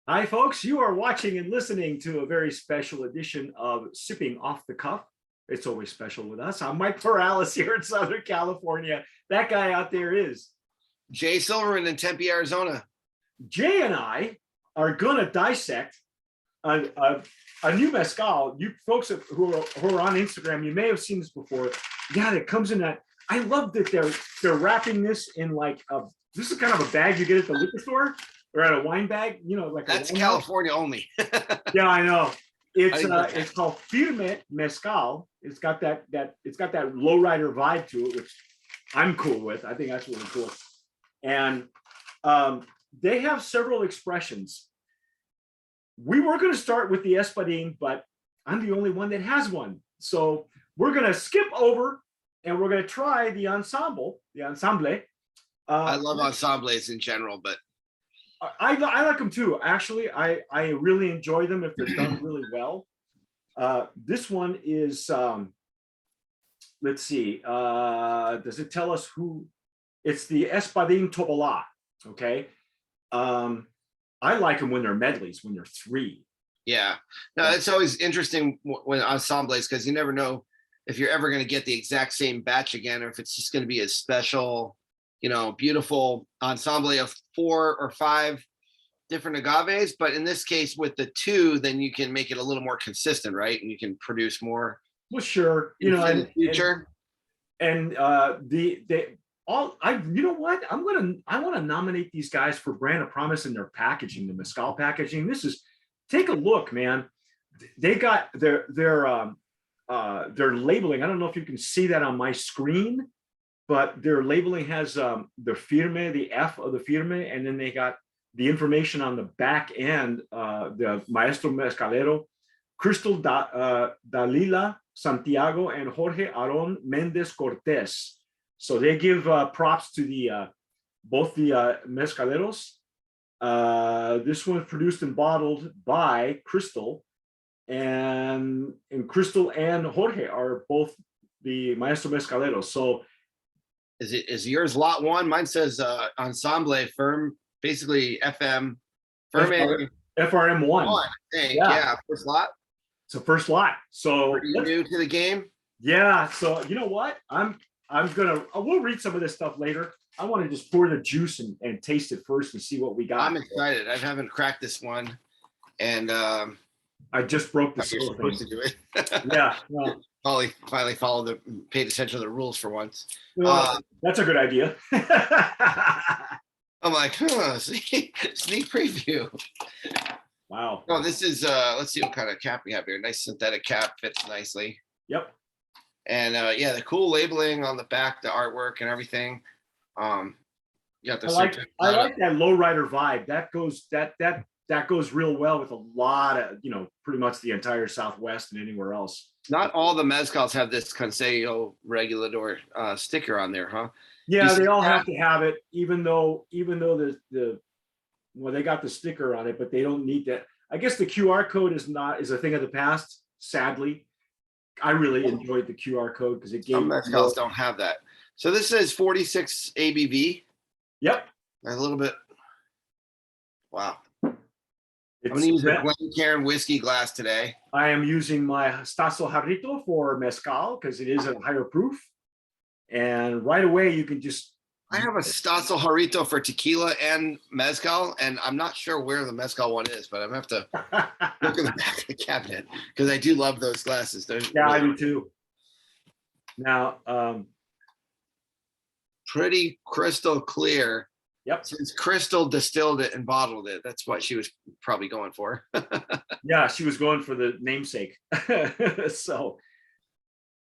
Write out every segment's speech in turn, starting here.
Hi, folks. You are watching and listening to a very special edition of Sipping Off the Cuff. It's always special with us. I'm Mike Perales here in Southern California. That guy out there is Jay Silverman in Tempe, Arizona. Jay, and I are going to dissect a new mezcal. You folks who are on Instagram, you may have seen this before. Yeah, it comes in that. I love that they're wrapping this in like this is kind of a bag you get at the liquor store. Or at a wine bag, you know, like that's California only. Yeah, I know. It's called Firme Mezcal. It's got that lowrider vibe to it, which I'm cool with. I think that's really cool. And they have several expressions. We were going to start with the Espadín, but I'm the only one that has one. So we're going to skip over and we're going to try the Ensamble. I love ensembles in general, but I like them too. Actually, I really enjoy them if they're done really well. This one is, let's see, does it tell us who? It's the Espadín Tobalá, okay? I like them when they're medleys, when they're three. Yeah. No, it's always interesting when ensembles, because you never know if you're ever going to get the exact same batch again, or if it's just going to be a special, you know, beautiful ensemble of 4 or 5 different agaves. But in this case, with the 2, then you can make it a little more consistent, right? And you can produce more. Well, sure, you know, in the future. And you know what? I want to nominate these guys for brand of promise in their packaging, the mezcal packaging. Take a look, man. They got their labeling. I don't know if you can see that on my screen, but their labeling has the Firme, the F of the Firme, and then they got the information on the back end, the Maestro Mezcalero, Crystal Dalila Santiago, and Jorge Aron Mendez Cortez. So they give props to both the mezcaleros. This one produced and bottled by Crystal, and Crystal and Jorge are both the Maestro Mezcaleros. So is yours lot 1? Mine says Ensamble Firme, basically FM Firme FRM 1. I think. Yeah, first lot. It's a first lot. So are you new to the game? Yeah. So you know what? We'll read some of this stuff later. I want to just pour the juice and taste it first and see what we got. I'm excited. I haven't cracked this one, and I just broke the you're supposed to do it. Yeah. Well, finally paid attention to the rules for once. Well, that's a good idea. I'm like, sneak preview. Wow. Oh, this is let's see what kind of cap we have here. Nice synthetic cap, fits nicely. Yep. And yeah, the cool labeling on the back, the artwork and everything. You got the I like that lowrider vibe. That goes real well with a lot of, you know, pretty much the entire Southwest and anywhere else. Not all the mezcals have this Consejo Regulador sticker on there, huh? Yeah, they all have to have it, even though they got the sticker on it, but they don't need that. I guess the QR code is a thing of the past, sadly. I really enjoyed the QR code because it gave some mezcals don't have that. So this says 46 ABV. Yep. A little bit. Wow. I'm It's going to use a Glencairn whiskey glass today. I am using my Stasso Jarrito for mezcal because it is a higher proof. And right away, you can just. I have a Stasso Jarrito for tequila and mezcal, and I'm not sure where the mezcal one is, but I'm going to have to look in the back of the cabinet because I do love those glasses. Yeah, I do too. Now, pretty crystal clear. Yep. Since Crystal distilled it and bottled it, that's what she was probably going for. Yeah, she was going for the namesake. So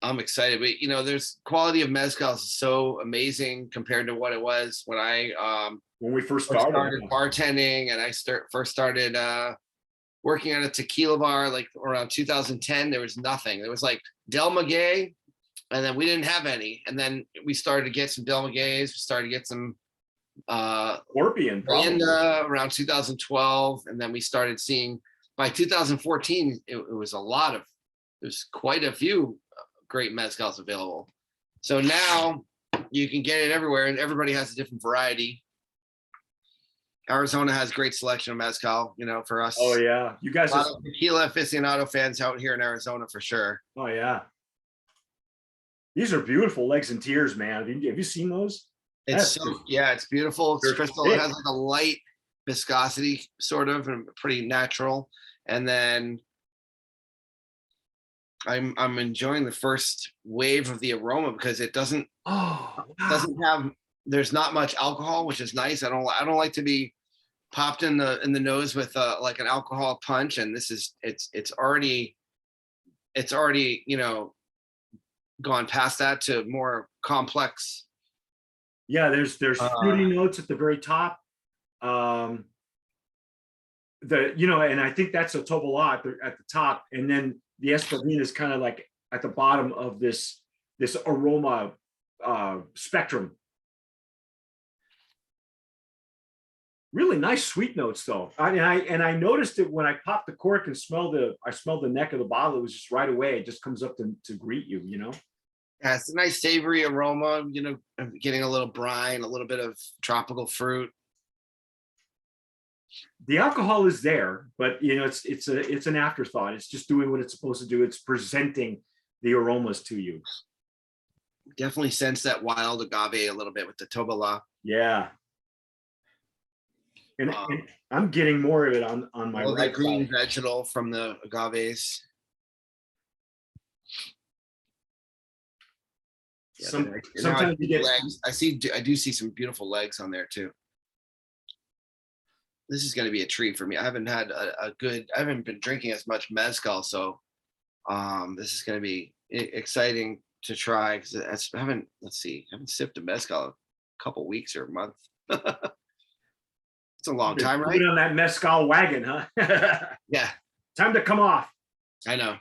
I'm excited. But you know, there's quality of mezcal is so amazing compared to what it was when we first started bartending, and I first started working at a tequila bar like around 2010. There was nothing. There was like Del Maguey, and then we didn't have any. And then we started to get some Del Magueys. We started to get some Scorpion around 2012, and then we started seeing by 2014 there's quite a few great mezcals available. So now you can get it everywhere, and everybody has a different variety. Arizona has great selection of mezcal, you know, for us. Oh yeah, you guys. A lot of tequila aficionado fans out here in Arizona for sure. Oh yeah, these are beautiful legs and tears, man. Have you seen those? It's so, yeah, it's beautiful. It's crystal. Thick. It has like a light viscosity, sort of, and pretty natural. And then I'm enjoying the first wave of the aroma because it doesn't have. There's not much alcohol, which is nice. I don't like to be popped in the nose with like an alcohol punch. And this is it's already you know gone past that to more complex. Yeah, there's fruity notes at the very top. And I think that's a Tobola at the top, and then the Espavina is kind of like at the bottom of this aroma spectrum. Really nice sweet notes though. I noticed it when I popped the cork and smelled the neck of the bottle. It was just right away. It just comes up to greet you, you know. Yeah, it's a nice savory aroma, you know, getting a little brine, a little bit of tropical fruit. The alcohol is there, but you know, it's an afterthought. It's just doing what it's supposed to do. It's presenting the aromas to you. Definitely sense that wild agave a little bit with the Tobola. Yeah. And I'm getting more of it on my right green side. vegetal from the agaves. Yeah, sometimes you get legs. I do see some beautiful legs on there too. This is going to be a treat for me. I haven't had I haven't been drinking as much mezcal, so this is going to be exciting to try because I haven't sipped a mezcal a couple weeks or a month. It's a long time, right? On that mezcal wagon, huh? Yeah. Time to come off. I know.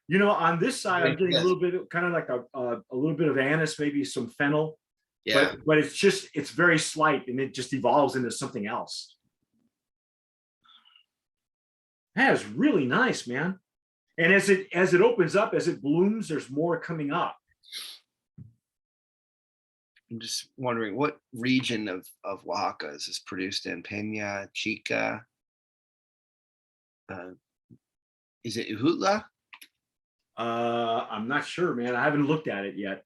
You know, on this side, I'm getting a little bit, kind of like a little bit of anise, maybe some fennel. Yeah. But it's very slight, and it just evolves into something else. That is really nice, man. And as it opens up, as it blooms, there's more coming up. I'm just wondering what region of Oaxaca is this produced in? Peña, Chica. Is it Ujutla? I'm not sure, man. I haven't looked at it yet.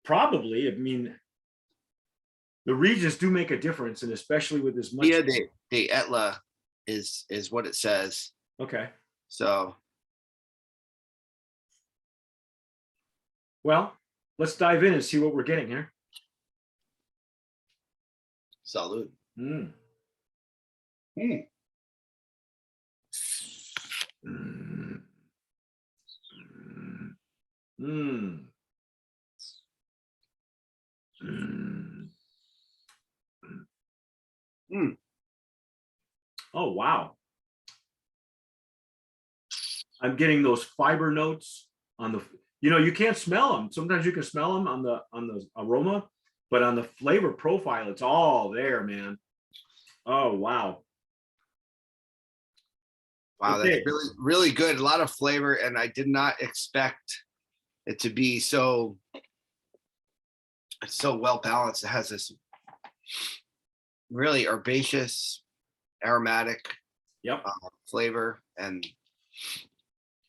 Probably. I mean, the regions do make a difference, and especially with as much. Yeah, de Etla is what it says. Okay. So. Well, let's dive in and see what we're getting here. Salud. Mm. Mm. Mm. Mm. Mm. Mm. Oh, wow. I'm getting those fiber notes on the, you can't smell them. Sometimes you can smell them on the aroma, but on the flavor profile, it's all there, man. Oh, wow. Wow, okay. That's really, really good. A lot of flavor, and I did not expect it to be so well balanced. It has this really herbaceous, aromatic flavor, and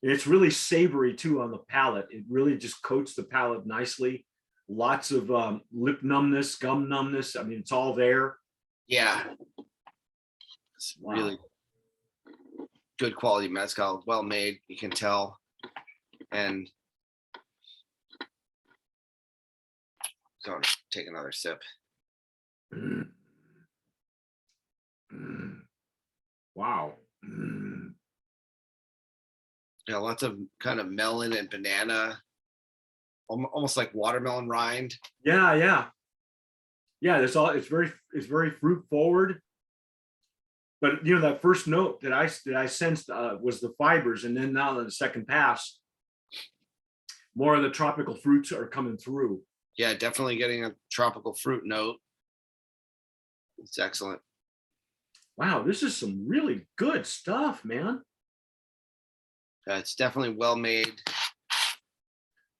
it's really savory too on the palate. It really just coats the palate nicely. Lots of lip numbness, gum numbness. I mean, it's all there. Yeah, it's really good quality mezcal, well made, you can tell. And so I'm gonna take another sip. Mm. Mm. Wow. Mm. Yeah, lots of kind of melon and banana, almost like watermelon rind. Yeah. It's very fruit forward. But that first note that I sensed was the fibers, and then now in the second pass, more of the tropical fruits are coming through. Yeah, definitely getting a tropical fruit note. It's excellent. Wow, this is some really good stuff, man. It's definitely well made.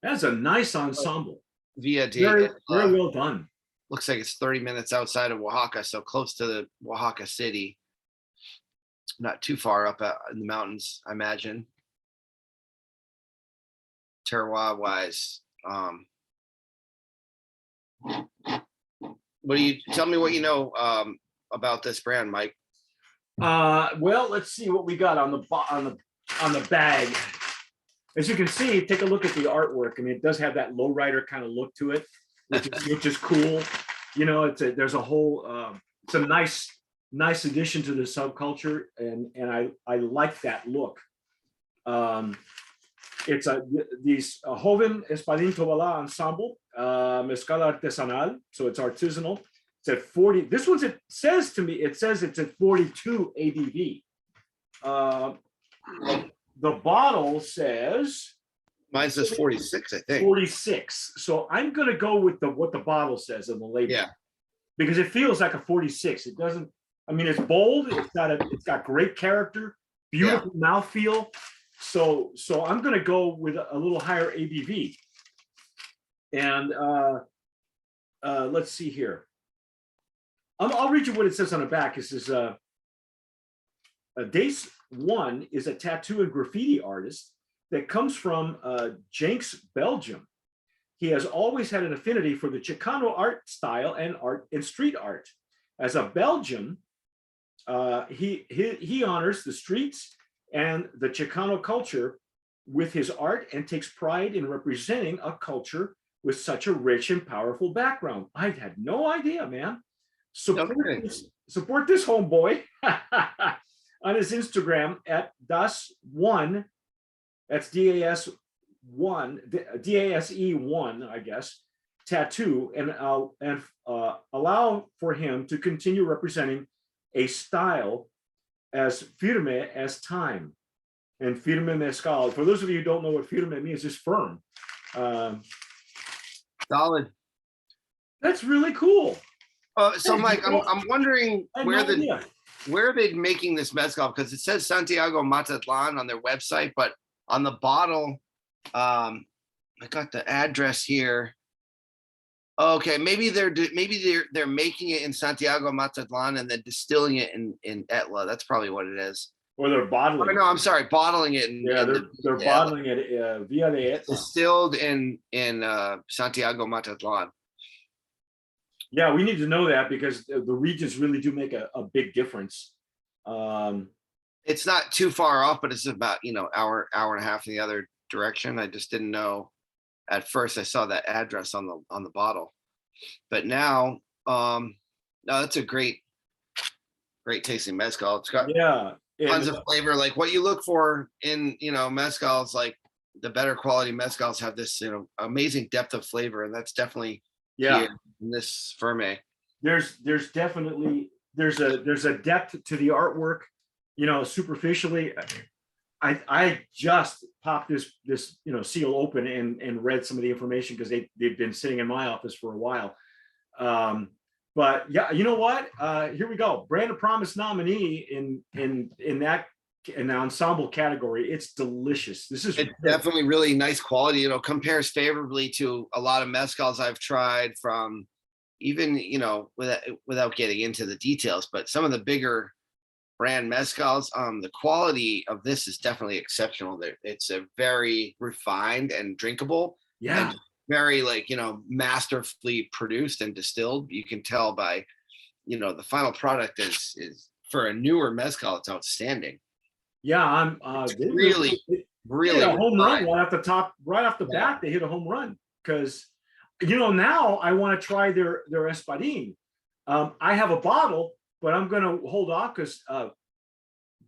That's a nice ensemble. Very well done. looks like it's 30 minutes outside of Oaxaca, so close to the Oaxaca city. Not too far up in the mountains, I imagine. Terroir wise. What do you tell me what you know about this brand, Mike? Well, let's see what we got on the bag. As you can see, take a look at the artwork. I mean, it does have that lowrider kind of look to it, which is cool. You know, there's a whole it's a nice addition to the subculture, and I like that look. It's these Joven Espadín Tobalá Ensamble Mezcal Artesanal, so it's artisanal. It's at 40. This one's, it says it's at 42 ABV. The bottle says mine says 46, I think. 46. So I'm gonna go with what the bottle says on the label. Yeah. Because it feels like a 46. It doesn't, I mean, it's bold, it's got great character, beautiful mouthfeel. So I'm gonna go with a little higher ABV. And let's see here. I'll read you what it says on the back. It says Dace One is a tattoo and graffiti artist that comes from Jenks, Belgium. He has always had an affinity for the Chicano art style and street art. As a Belgian, he honors the streets and the Chicano culture with his art and takes pride in representing a culture with such a rich and powerful background. I had no idea, man. Support this homeboy on his Instagram at Das1. That's DASE1, I guess, tattoo, and allow for him to continue representing a style as firme as time. And firme mezcal, for those of you who don't know what firme means, is firm. Solid. That's really cool. So Mike, I'm wondering where are they making this mezcal? Because it says Santiago Matatlan on their website, but on the bottle, I got the address here. Okay, maybe they're making it in Santiago Matatlan and then distilling it in Etla. That's probably what it is. Or they're bottling. Oh, no, I'm sorry, bottling it. They're bottling it via the Etla. Distilled in Santiago Matatlan. Yeah, we need to know that because the regions really do make a big difference. It's not too far off, but it's about hour and a half in the other direction. I just didn't know at first. I saw that address on the bottle, but now no, that's a great tasting mezcal. It's got tons of flavor, like what you look for in mezcals. Like the better quality mezcals have this amazing depth of flavor, and that's definitely here in this Firme. There's definitely a depth to the artwork. Superficially, I just popped this seal open and read some of the information because they've been sitting in my office for a while. But yeah, you know what? Here we go. Brand of Promise nominee in the ensemble category. It's delicious. It's definitely really nice quality. Compares favorably to a lot of mezcals I've tried from even without getting into the details, but some of the bigger brand mezcals. The quality of this is definitely exceptional. It's a very refined and drinkable. Yeah. And very masterfully produced and distilled. You can tell by the final product is for a newer mezcal, it's outstanding. Yeah, I'm really hit a home run right off the bat. They hit a home run because now I want to try their Espadín. I have a bottle, but I'm going to hold off because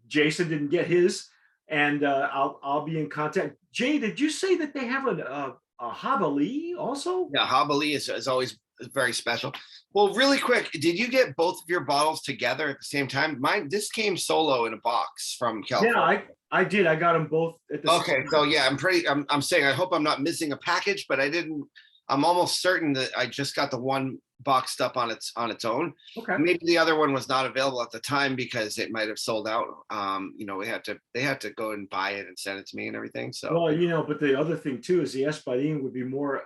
Jason didn't get his, and I'll be in contact. Jay, did you say that they have a Jabalí also? Yeah, Jabalí is always very special. Well, really quick, did you get both of your bottles together at the same time? This came solo in a box from California. Yeah, I did. I got them both at the same time. So yeah, I'm saying I hope I'm not missing a package, but I didn't. I'm almost certain that I just got the one boxed up on its own. Okay. Maybe the other one was not available at the time because it might have sold out. They had to go and buy it and send it to me and everything. So well, but the other thing too is the Espadín would be more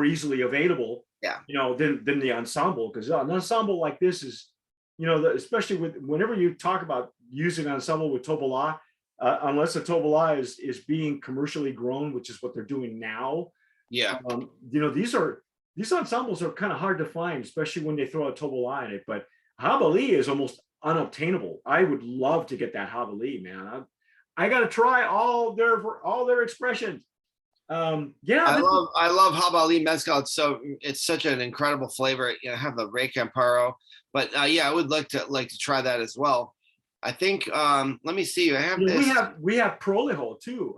easily available Yeah. Than the Ensamble, because an Ensamble like this is, especially with whenever you talk about using Ensamble with Tobola, unless a Tobola is being commercially grown, which is what they're doing now. Yeah. These ensembles are kind of hard to find, especially when they throw a Tobola in it. But Habali is almost unobtainable. I would love to get that Habali, man. I got to try all their expressions. Yeah, I love Habali mezcal. It's such an incredible flavor. I have the Rey Camparo, but yeah, I would like to try that as well. I think let me see. I have this. We have Prolejo too.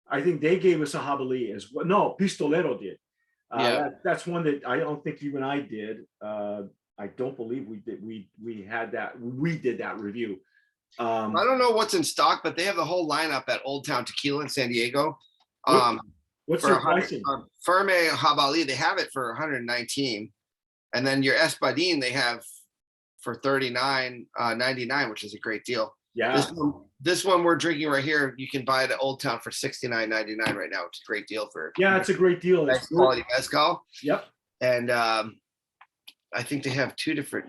I think they gave us a Habali as well. No, Pistolero did. Yeah, that's one that I don't think you and I did. I don't believe we did. We did that review. I don't know what's in stock, but they have the whole lineup at Old Town Tequila in San Diego. What's their pricing? Firme Habali, they have it for 119, and then your Espadin they have for 39.99, which is a great deal. Yeah. This one we're drinking right here, you can buy it at Old Town for 69.99 right now, which is a great deal for. Yeah, it's a great deal. Nice quality mezcal. Yep. And I think they have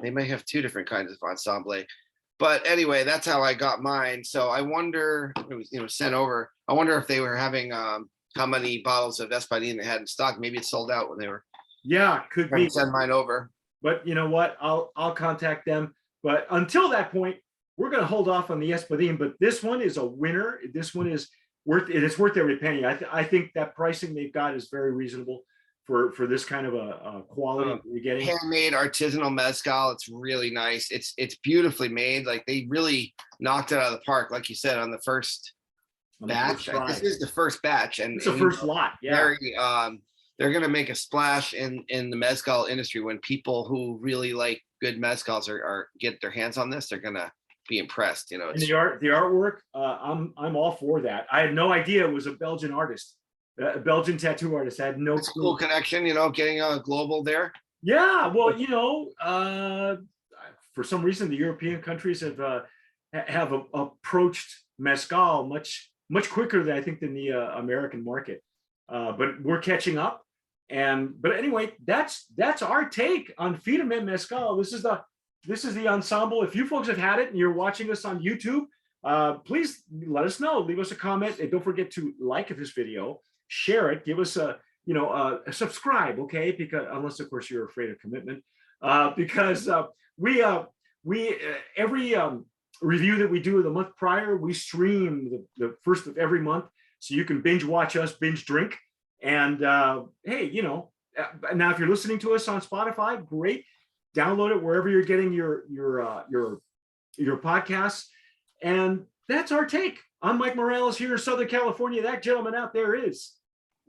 they may have two different kinds of Ensamble. But anyway, that's how I got mine. So I wonder, it was sent over. I wonder if they were having how many bottles of Espadin they had in stock. Maybe it sold out when they were. Yeah, could be. Send mine over. But you know what? I'll contact them. But until that point, we're going to hold off on the Espadin. But this one is a winner. This one is worth it. It's worth every penny. I think that pricing they've got is very reasonable for this kind of a quality you're getting. Handmade artisanal mezcal. It's really nice. It's beautifully made. Like they really knocked it out of the park, like you said, on the first batch. This is the first batch, and it's the first lot. Yeah. Very, they're gonna make a splash in the mezcal industry when people who really like good mezcals are get their hands on this. They're gonna be impressed. And the artwork. I'm all for that. I had no idea it was a Belgian artist. A Belgian tattoo artist. I had no clue. Cool connection, getting a global there. Yeah, well, for some reason, the European countries have approached mezcal much quicker than I think than the American market. But we're catching up. But anyway, that's our take on Firme mezcal. This is the Ensamble. If you folks have had it and you're watching us on YouTube, please let us know. Leave us a comment, and don't forget to like this video. Share it, give us a subscribe, okay? Because unless of course you're afraid of commitment, because we every review that we do the month prior, we stream the first of every month, so you can binge watch us binge drink. And hey, now if you're listening to us on Spotify, great, download it wherever you're getting your podcasts. And that's our take. I'm Mike Morales here in Southern California. That gentleman out there is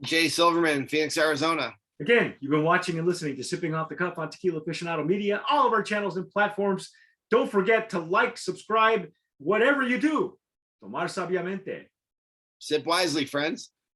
Jay Silverman, Phoenix, Arizona. Again, you've been watching and listening to Sipping Off the Cuff on Tequila Aficionado Media, all of our channels and platforms. Don't forget to like, subscribe, whatever you do. Tomar sabiamente. Sip wisely, friends.